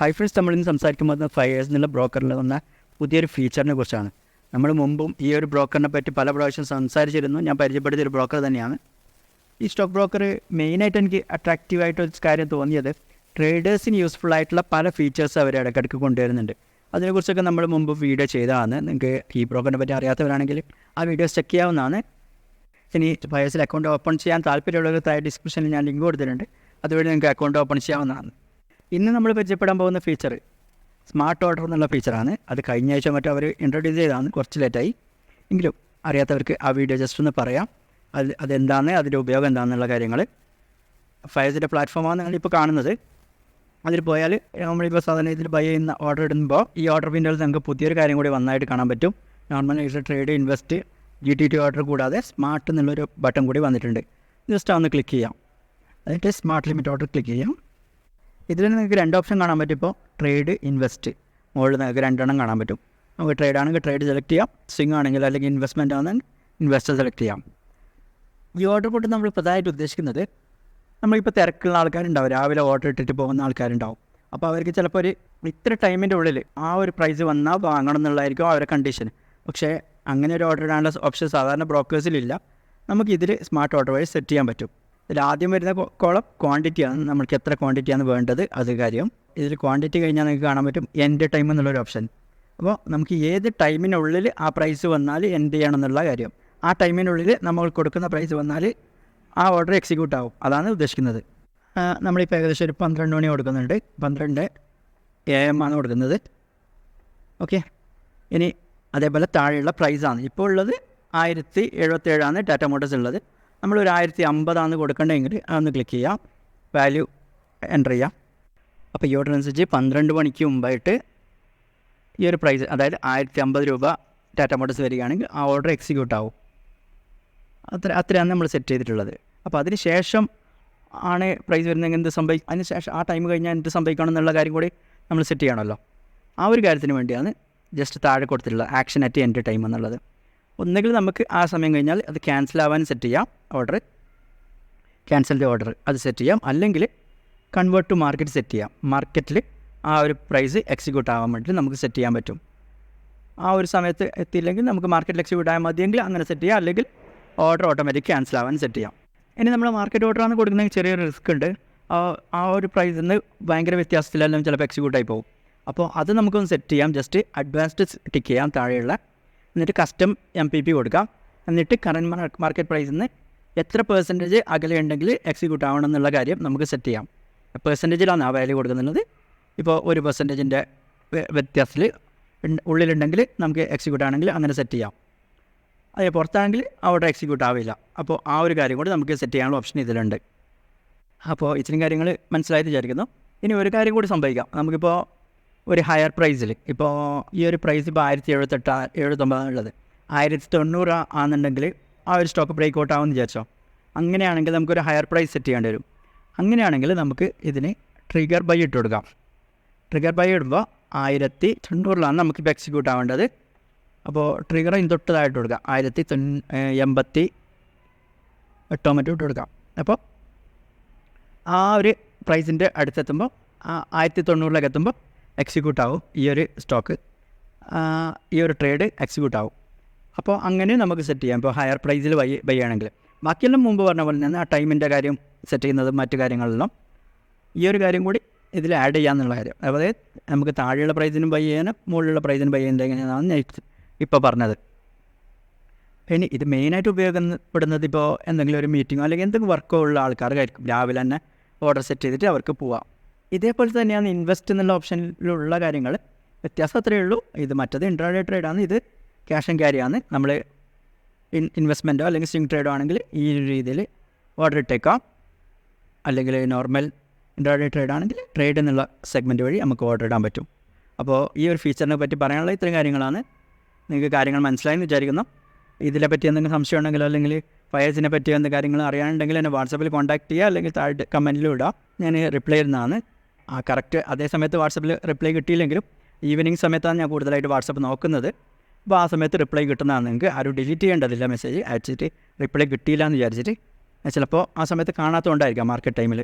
Hi friends, നമ്മളിന്ന് സംസാരിക്കുമ്പോൾ fires എന്നുള്ള ബ്രോക്കറിൽ വന്ന പുതിയൊരു ഫീച്ചറിനെ കുറിച്ചാണ്. നമ്മൾ മുമ്പും ഈ ഒരു ബ്രോക്കറിനെ പറ്റി പല പ്രാവശ്യം സംസാരിച്ചിരുന്നു. ഞാൻ പരിചയപ്പെടുത്തിയ ഒരു ബ്രോക്കർ തന്നെയാണ് ഈ സ്റ്റോക്ക് ബ്രോക്കർ. മെയിനായിട്ട് എനിക്ക് അട്രാക്റ്റീവായിട്ടൊരു കാര്യം തോന്നിയത് ട്രേഡേഴ്സിന് യൂസ്ഫുൾ ആയിട്ടുള്ള പല ഫീച്ചേഴ്സ് അവർ ഇടയ്ക്കിടയ്ക്ക് കൊണ്ടുവരുന്നുണ്ട്. അതിനെക്കുറിച്ചൊക്കെ നമ്മൾ മുമ്പ് വീഡിയോ ചെയ്തതാണ്. നിങ്ങൾക്ക് ഈ ബ്രോക്കറിനെ പറ്റി അറിയാത്തവരാണെങ്കിൽ ആ വീഡിയോസ് ചെക്ക് ചെയ്യാവുന്നതാണ്. ഇനി ഫയേഴ്സിൽ അക്കൗണ്ട് ഓപ്പൺ ചെയ്യാൻ താല്പര്യമുള്ളവർ താഴെ ഡിസ്ക്രിപ്ഷനിൽ ഞാൻ ലിങ്ക് കൊടുത്തിട്ടുണ്ട്. അതുവഴി നിങ്ങൾക്ക് അക്കൗണ്ട് ഓപ്പൺ ചെയ്യാവുന്നതാണ്. ഇന്ന് നമ്മൾ പരിചയപ്പെടാൻ പോകുന്ന ഫീച്ചർ സ്മാർട്ട് ഓർഡർ എന്നുള്ള ഫീച്ചറാണ്. അത് കഴിഞ്ഞ ആഴ്ച മറ്റും അവർ ഇൻട്രൊഡ്യൂസ് ചെയ്തതാണ്, കുറച്ച് ലേറ്റായി. എങ്കിലും അറിയാത്തവർക്ക് ആ വീഡിയോ ജസ്റ്റ് ഒന്ന് പറയാം. അതെന്താണ്, അതിൻ്റെ ഉപയോഗം എന്താണെന്നുള്ള കാര്യങ്ങൾ. ഫയേഴ്സിൻ്റെ പ്ലാറ്റ്ഫോമാണ് നിങ്ങളിപ്പോൾ കാണുന്നത്. അതിൽ പോയാൽ നമ്മളിപ്പോൾ സാധാരണ ഇതിൽ ബൈ ചെയ്യുന്ന ഓർഡർ ഇടുമ്പോൾ ഈ ഓർഡർ വിൻഡോയിൽ നമുക്ക് പുതിയൊരു കാര്യം കൂടി വന്നായിട്ട് കാണാൻ പറ്റും. Normal trade, invest, GTT order കൂടാതെ സ്മാർട്ട് എന്നുള്ളൊരു ബട്ടൺ കൂടി വന്നിട്ടുണ്ട്. ജസ്റ്റ് ഒന്ന് ക്ലിക്ക് ചെയ്യാം. എന്നിട്ട് സ്മാർട്ട് ലിമിറ്റ് ഓർഡർ ക്ലിക്ക് ചെയ്യാം. ഇതിൽ നിങ്ങൾക്ക് രണ്ട് ഓപ്ഷൻ കാണാൻ പറ്റും. ഇപ്പോൾ ട്രേഡ്, ഇൻവെസ്റ്റ് മുകളിൽ നിങ്ങൾക്ക് രണ്ടെണ്ണം കാണാൻ പറ്റും. നമുക്ക് ട്രേഡ് ആണെങ്കിൽ ട്രേഡ് സെലക്ട് ചെയ്യാം, സ്വിംഗ് ആണെങ്കിൽ അല്ലെങ്കിൽ ഇൻവെസ്റ്റ്മെൻറ്റ് ആണെങ്കിൽ ഇൻവെസ്റ്റ് സെലക്ട് ചെയ്യാം. ഈ ഓർഡർ കൊണ്ട് നമ്മൾ പ്രധാനമായിട്ട് ഉദ്ദേശിക്കുന്നത്, നമ്മളിപ്പോൾ തിരക്കുള്ള ആൾക്കാരുണ്ടാവും, രാവിലെ ഓർഡർ ഇട്ടിട്ട് പോകുന്ന ആൾക്കാരുണ്ടാവും. അപ്പോൾ അവർക്ക് ചിലപ്പോൾ ഒരു ഇത്ര ടൈമിൻ്റെ ഉള്ളിൽ ആ ഒരു പ്രൈസ് വന്നാൽ വാങ്ങണം എന്നുള്ളതായിരിക്കും അവരുടെ കണ്ടീഷൻ. പക്ഷേ അങ്ങനെ ഒരു ഓർഡർ ഇടാനുള്ള ഓപ്ഷൻ സാധാരണ ബ്രോക്കേഴ്സിലില്ല. നമുക്കിതിൽ സ്മാർട്ട് ഓർഡർ വഴി സെറ്റ് ചെയ്യാൻ പറ്റും. ഇതിൽ ആദ്യം വരുന്ന കോളം ക്വാണ്ടിറ്റിയാണ്, നമുക്ക് എത്ര ക്വാണ്ടിറ്റിയാണ് വേണ്ടത് അത് കാര്യം. ഇതിൽ ക്വാണ്ടിറ്റി കഴിഞ്ഞാൽ നിങ്ങൾക്ക് കാണാൻ പറ്റും എൻഡ് ടൈം എന്നുള്ളൊരു ഓപ്ഷൻ. അപ്പോൾ നമുക്ക് ഏത് ടൈമിനുള്ളിൽ ആ പ്രൈസ് വന്നാൽ എൻഡ് ചെയ്യണം എന്നുള്ള കാര്യം. ആ ടൈമിനുള്ളിൽ നമ്മൾ കൊടുക്കുന്ന പ്രൈസ് വന്നാൽ ആ ഓർഡർ എക്സിക്യൂട്ട് ആവും, അതാണ് ഉദ്ദേശിക്കുന്നത്. നമ്മളിപ്പോൾ ഏകദേശം ഒരു 12 മണി കൊടുക്കുന്നുണ്ട്. 12 AM ആണ് കൊടുക്കുന്നത്. ഓക്കെ, ഇനി അതേപോലെ താഴെയുള്ള പ്രൈസാണ് ഇപ്പോൾ ഉള്ളത് 1077 ടാറ്റ മോട്ടോഴ്സ് ഉള്ളത്. നമ്മളൊരു 1050 കൊടുക്കേണ്ടതെങ്കിൽ അതൊന്ന് ക്ലിക്ക് ചെയ്യാം, വാല്യൂ എൻ്റർ ചെയ്യാം. അപ്പോൾ ഈ ഓർഡർ അനുസരിച്ച് 12 മണിക്ക് മുമ്പായിട്ട് ഈ ഒരു പ്രൈസ്, അതായത് 1050 രൂപ ടാറ്റ മോട്ടോഴ്സ് വരികയാണെങ്കിൽ ആ ഓർഡർ എക്സിക്യൂട്ട് ആവും. അത്രയാണ് നമ്മൾ സെറ്റ് ചെയ്തിട്ടുള്ളത്. അപ്പോൾ അതിന് ശേഷം ആണ് പ്രൈസ് വരുന്നതെങ്കിൽ എന്ത് സംഭവിക്കും, അതിന് ശേഷം ആ ടൈം കഴിഞ്ഞാൽ എന്ത് സംഭവിക്കണം എന്നുള്ള കാര്യം കൂടി നമ്മൾ സെറ്റ് ചെയ്യണമല്ലോ. ആ ഒരു കാര്യത്തിന് വേണ്ടിയാണ് ജസ്റ്റ് താഴെ കൊടുത്തിട്ടുള്ള ആക്ഷൻ അറ്റ് എൻഡ് ടൈം എന്നുള്ളത്. ഒന്നുകിൽ നമുക്ക് ആ സമയം കഴിഞ്ഞാൽ അത് ക്യാൻസൽ ആവാൻ സെറ്റ് ചെയ്യാം, ഓർഡർ ക്യാൻസൽഡ് ഓർഡർ അത് സെറ്റ് ചെയ്യാം. അല്ലെങ്കിൽ കൺവേർട്ട് ടു മാർക്കറ്റ് സെറ്റ് ചെയ്യാം. മാർക്കറ്റിൽ ആ ഒരു പ്രൈസ് എക്സിക്യൂട്ട് ആവാൻ വേണ്ടി നമുക്ക് സെറ്റ് ചെയ്യാൻ പറ്റും. ആ ഒരു സമയത്ത് എത്തിയില്ലെങ്കിൽ നമുക്ക് മാർക്കറ്റിൽ എക്സിക്യൂട്ട് ആയാൽ മതിയെങ്കിൽ അങ്ങനെ സെറ്റ് ചെയ്യാം. അല്ലെങ്കിൽ ഓർഡർ ഓട്ടോമാറ്റിക് ക്യാൻസൽ ആവാൻ സെറ്റ് ചെയ്യാം. ഇനി നമ്മൾ മാർക്കറ്റ് ഓർഡറാണ് കൊടുക്കുന്നതെങ്കിൽ ചെറിയൊരു റിസ്ക് ഉണ്ട്. ആ ഒരു പ്രൈസിൽ നിന്ന് ഭയങ്കര വ്യത്യാസത്തിലെല്ലാം ചിലപ്പോൾ എക്സിക്യൂട്ടായി പോകും. അപ്പോൾ അത് നമുക്കൊന്ന് സെറ്റ് ചെയ്യാം. ജസ്റ്റ് അഡ്വാൻസ്ഡ് ടിക്ക് ചെയ്യാം താഴെയുള്ള, എന്നിട്ട് കസ്റ്റം MPP കൊടുക്കാം. എന്നിട്ട് കറൻറ്റ് മാർക്കറ്റ് പ്രൈസിൽ നിന്ന് എത്ര പെർസെൻറ്റേജ് അകലെ ഉണ്ടെങ്കിൽ എക്സിക്യൂട്ട് ആവണം എന്നുള്ള കാര്യം നമുക്ക് സെറ്റ് ചെയ്യാം. പെർസെൻറ്റേജിലാണ് ആ വാല്യൂ കൊടുക്കുന്നത്. ഇപ്പോൾ 1% വ്യത്യാസത്തിൽ ഉള്ളിലുണ്ടെങ്കിൽ നമുക്ക് എക്സിക്യൂട്ട് ആണെങ്കിൽ അങ്ങനെ സെറ്റ് ചെയ്യാം. അതേ പുറത്താണെങ്കിൽ അവിടെ എക്സിക്യൂട്ട് ആവില്ല. അപ്പോൾ ആ ഒരു കാര്യം കൂടി നമുക്ക് സെറ്റ് ചെയ്യാനുള്ള ഓപ്ഷൻ ഇതിലുണ്ട്. അപ്പോൾ ഇത്രയും കാര്യങ്ങൾ മനസ്സിലായിട്ട് വിചാരിക്കുന്നു. ഇനി ഒരു കാര്യം കൂടി സംഭവിക്കാം. നമുക്കിപ്പോൾ ഒരു ഹയർ പ്രൈസിൽ, ഇപ്പോൾ ഈ ഒരു പ്രൈസ് ഇപ്പോൾ 1078-1079 ഉള്ളത് 1090 ആണെന്നുണ്ടെങ്കിൽ ആ ഒരു സ്റ്റോക്ക് ബ്രേക്ക് ഔട്ട് ആവുമെന്ന് വിചാരിച്ചോ. അങ്ങനെയാണെങ്കിൽ നമുക്കൊരു ഹയർ പ്രൈസ് സെറ്റ് ചെയ്യേണ്ടി വരും. അങ്ങനെയാണെങ്കിൽ നമുക്ക് ഇതിന് ട്രിഗർ ബൈ ഇട്ട് കൊടുക്കാം. ട്രിഗർ ബൈ ഇടുമ്പോൾ 1090 നമുക്കിപ്പോൾ എക്സിക്യൂട്ട് ആവേണ്ടത്. അപ്പോൾ ട്രിഗർ തൊട്ടതായിട്ട് കൊടുക്കാം, 1088 മറ്റും ഇട്ട് കൊടുക്കാം. അപ്പോൾ ആ ഒരു പ്രൈസിൻ്റെ അടുത്തെത്തുമ്പോൾ 1090 എത്തുമ്പോൾ എക്സിക്യൂട്ട് ആവും ഈ ഒരു സ്റ്റോക്ക്, ഈ ഒരു ട്രേഡ് എക്സിക്യൂട്ട് ആവും. അപ്പോൾ അങ്ങനെ നമുക്ക് സെറ്റ് ചെയ്യാം. ഇപ്പോൾ ഹയർ പ്രൈസിൽ ബൈ ചെയ്യണമെങ്കിൽ. ബാക്കിയെല്ലാം മുമ്പ് പറഞ്ഞ പോലെ തന്നെ ആ ടൈമിൻ്റെ കാര്യം സെറ്റ് ചെയ്യുന്നതും മറ്റു കാര്യങ്ങളെല്ലാം ഈ ഒരു കാര്യം കൂടി ഇതിൽ ആഡ് ചെയ്യാമെന്നുള്ള കാര്യം. അതായത് നമുക്ക് താഴെയുള്ള പ്രൈസിനും ബൈ ചെയ്യാനും മുകളിലുള്ള പ്രൈസിനും ബൈ ചെയ്യുന്നത് എങ്ങനെയാണെന്ന് ഞാൻ ഇപ്പോൾ പറഞ്ഞത്. ഇനി ഇത് മെയിനായിട്ട് ഉപയോഗപ്പെടുന്നത് ഇപ്പോൾ എന്തെങ്കിലും ഒരു മീറ്റിങ്ങോ അല്ലെങ്കിൽ എന്തെങ്കിലും വർക്കോ ഉള്ള ആൾക്കാർക്കായിരിക്കും. രാവിലെ തന്നെ ഓർഡർ സെറ്റ് ചെയ്തിട്ട് അവർക്ക് പോവാം. ഇതേപോലെ തന്നെയാണ് ഇൻവെസ്റ്റ് എന്നുള്ള ഓപ്ഷനിലുള്ള കാര്യങ്ങൾ. വ്യത്യാസം അത്രയേ ഉള്ളൂ. ഇത് മറ്റത് ഇൻട്രാഡേ ട്രേഡാണ്, ഇത് ക്യാഷ് ആൻഡ് ക്യാരിയാണ്. നമ്മൾ ഇൻവെസ്റ്റ്മെൻറ്റോ അല്ലെങ്കിൽ സ്വിംഗ് ട്രേഡോ ആണെങ്കിൽ ഈ ഒരു രീതിയിൽ ഓർഡർ ഇട്ടേക്കാം. അല്ലെങ്കിൽ നോർമൽ ഇൻട്രാഡേ ട്രേഡ് ആണെങ്കിൽ ട്രേഡ് എന്നുള്ള സെഗ്മെൻറ്റ് വഴി നമുക്ക് ഓർഡർ ഇടാൻ പറ്റും. അപ്പോൾ ഈ ഒരു ഫീച്ചറിനെ പറ്റി പറയാനുള്ള ഇത്രയും കാര്യങ്ങളാണ്. നിങ്ങൾക്ക് കാര്യങ്ങൾ മനസ്സിലായെന്ന് വിചാരിക്കുന്നു. ഇതിനെപ്പറ്റി എന്തെങ്കിലും സംശയം ഉണ്ടെങ്കിലോ അല്ലെങ്കിൽ ഫയേഴ്സിനെ പറ്റി എന്തെങ്കിലും കാര്യങ്ങൾ അറിയാനുണ്ടെങ്കിൽ എന്നെ വാട്സപ്പിൽ കോൺടാക്ട് ചെയ്യുക, അല്ലെങ്കിൽ താഴെ കമൻറ്റിലും ഇടാം. ഞാൻ റിപ്ലൈ ചെയ്യുന്നതാണ്. കറക്റ്റ് അതേ സമയത്ത് വാട്സപ്പിൽ റിപ്ലൈ കിട്ടിയില്ലെങ്കിലും ഈവനിങ് സമയത്താണ് ഞാൻ കൂടുതലായിട്ട് വാട്സപ്പ് നോക്കുന്നത്. അപ്പോൾ ആ സമയത്ത് റിപ്ലൈ കിട്ടുന്നതാണ്. നിങ്ങൾക്ക് ആരും ഡിലീറ്റ് ചെയ്യേണ്ടതില്ല. മെസ്സേജ് അയച്ചിട്ട് റിപ്ലൈ കിട്ടിയില്ല എന്ന് വിചാരിച്ചിട്ട് ചിലപ്പോൾ ആ സമയത്ത് കാണാത്തതുകൊണ്ടായിരിക്കാം മാർക്കറ്റ് ടൈമിൽ.